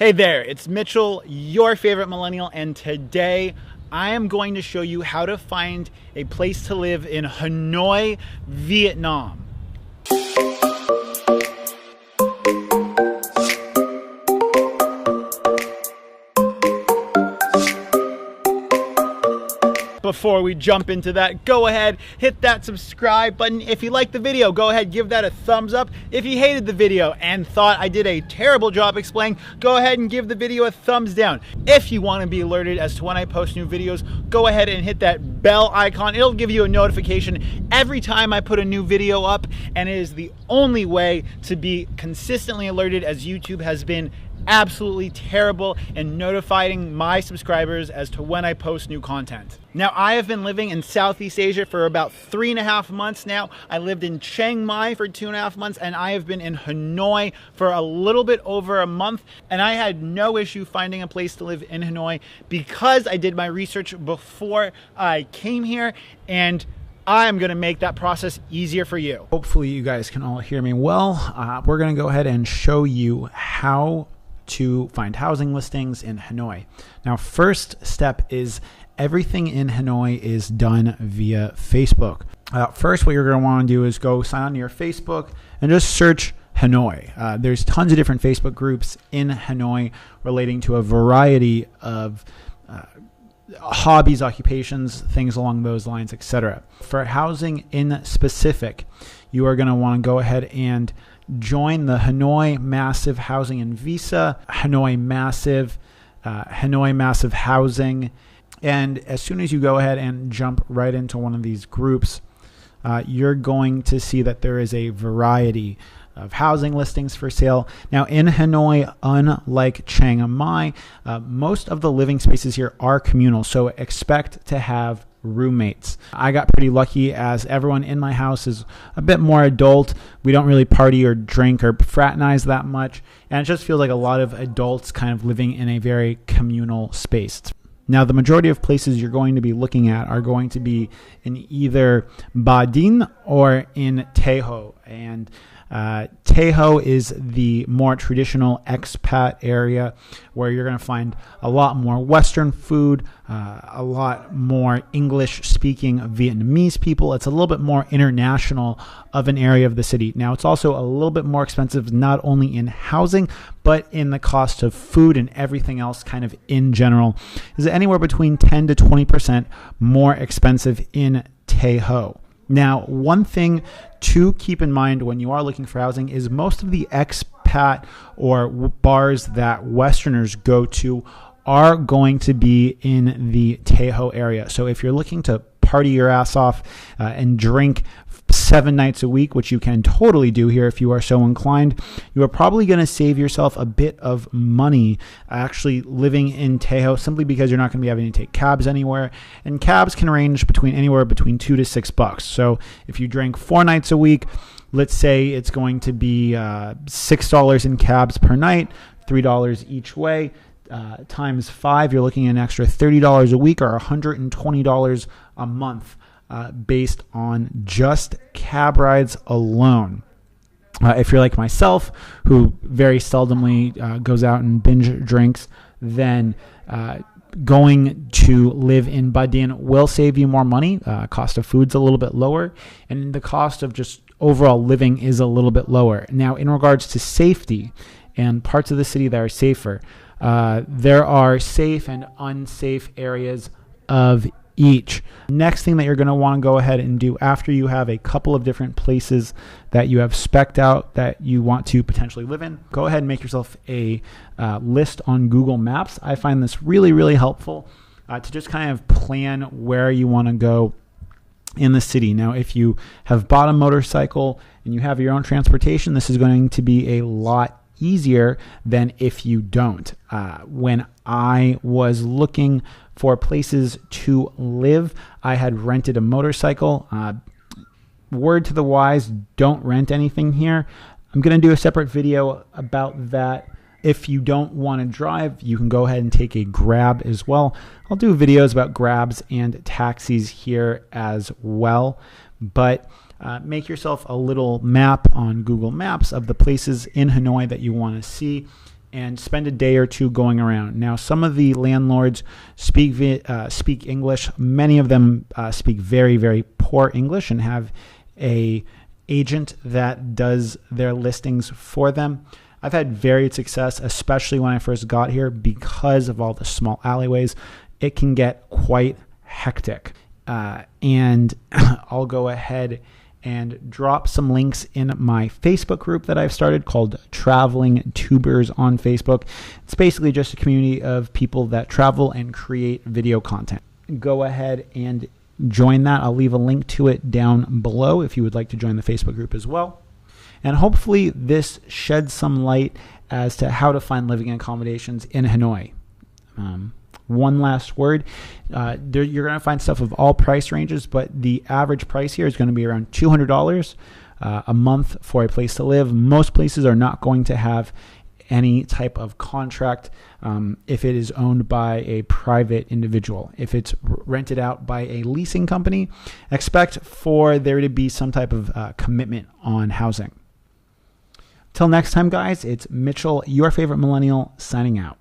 Hey there, it's Mitchell, your favorite millennial, and today I am going to show you how to find a place to live in Hanoi, Vietnam. Before we jump into that, go ahead, hit that subscribe button. If you liked the video, go ahead, give that a thumbs up. If you hated the video and thought I did a terrible job explaining, go ahead and give the video a thumbs down. If you want to be alerted as to when I post new videos, go ahead and hit that bell icon. It'll give you a notification every time I put a new video up, and it is the only way to be consistently alerted, as YouTube has been absolutely terrible in notifying my subscribers as to when I post new content. Now, I have been living in Southeast Asia for about 3.5 months now. I lived in Chiang Mai for 2.5 months, and I have been in Hanoi for a little bit over a month, and I had no issue finding a place to live in Hanoi because I did my research before I came here, and I'm going to make that process easier for you. Hopefully you guys can all hear me well. We're going to go ahead and show you how to find housing listings in Hanoi. Now, first step is everything in Hanoi is done via Facebook. First, what you're going to want to do is go sign on to your Facebook and just search Hanoi. There's tons of different Facebook groups in Hanoi relating to a variety of hobbies, occupations, things along those lines, etc. For housing in specific, you are going to want to go ahead and join the Hanoi Massive Housing and Visa, Hanoi Massive Housing. And as soon as you go ahead and jump right into one of these groups, you're going to see that there is a variety of housing listings for sale. Now, in Hanoi, unlike Chiang Mai, most of the living spaces here are communal, so expect to have roommates. I got pretty lucky, as everyone in my house is a bit more adult. We don't really party or drink or fraternize that much, and it just feels like a lot of adults kind of living in a very communal space. Now, the majority of places you're going to be looking at are going to be in either Ba Dinh or in Tay Ho, and Tay Ho is the more traditional expat area where you're going to find a lot more Western food, a lot more English-speaking Vietnamese people. It's a little bit more international of an area of the city. Now, it's also a little bit more expensive, not only in housing, but in the cost of food and everything else kind of in general. Is anywhere between 10 to 20% more expensive in Tay Ho. Now, one thing to keep in mind when you are looking for housing is most of the expat or bars that Westerners go to are going to be in the Tay Ho area. So if you're looking to party your ass off and drink 7 nights a week, which you can totally do here if you are so inclined, you are probably going to save yourself a bit of money actually living in Tay Ho, simply because you're not going to be having to take cabs anywhere, and cabs can range anywhere between $2 to $6. So if you drink 4 nights a week, let's say it's going to be $6 in cabs per night, $3 each way. Times 5, you're looking at an extra $30 a week or $120 a month based on just cab rides alone. If you're like myself, who very seldomly goes out and binge drinks, then going to live in Ba Dinh will save you more money. Cost of food's a little bit lower, and the cost of just overall living is a little bit lower. Now, in regards to safety and parts of the city that are safer, there are safe and unsafe areas of each. Next thing that you're going to want to go ahead and do after you have a couple of different places that you have spec'd out that you want to potentially live in, go ahead and make yourself a list on Google Maps. I find this really, really helpful to just kind of plan where you want to go in the city. Now, if you have bought a motorcycle and you have your own transportation, this is going to be a lot easier than if you don't. When I was looking for places to live, I had rented a motorcycle. Word to the wise, don't rent anything here. I'm going to do a separate video about that. If you don't want to drive, you can go ahead and take a Grab as well. I'll do videos about Grabs and taxis here as well. But make yourself a little map on Google Maps of the places in Hanoi that you want to see, and spend a day or two going around. Now, some of the landlords speak English. Many of them speak very, very poor English and have a agent that does their listings for them. I've had varied success, especially when I first got here, because of all the small alleyways. It can get quite hectic. And I'll go ahead and drop some links in my Facebook group that I've started called Traveling Tubers on Facebook. It's basically just a community of people that travel and create video content. Go ahead and join that. I'll leave a link to it down below if you would like to join the Facebook group as well. And hopefully this sheds some light as to how to find living accommodations in Hanoi. One last word, you're going to find stuff of all price ranges, but the average price here is going to be around $200 a month for a place to live. Most places are not going to have any type of contract if it is owned by a private individual. If it's rented out by a leasing company, expect for there to be some type of commitment on housing. Till next time, guys, it's Mitchell, your favorite millennial, signing out.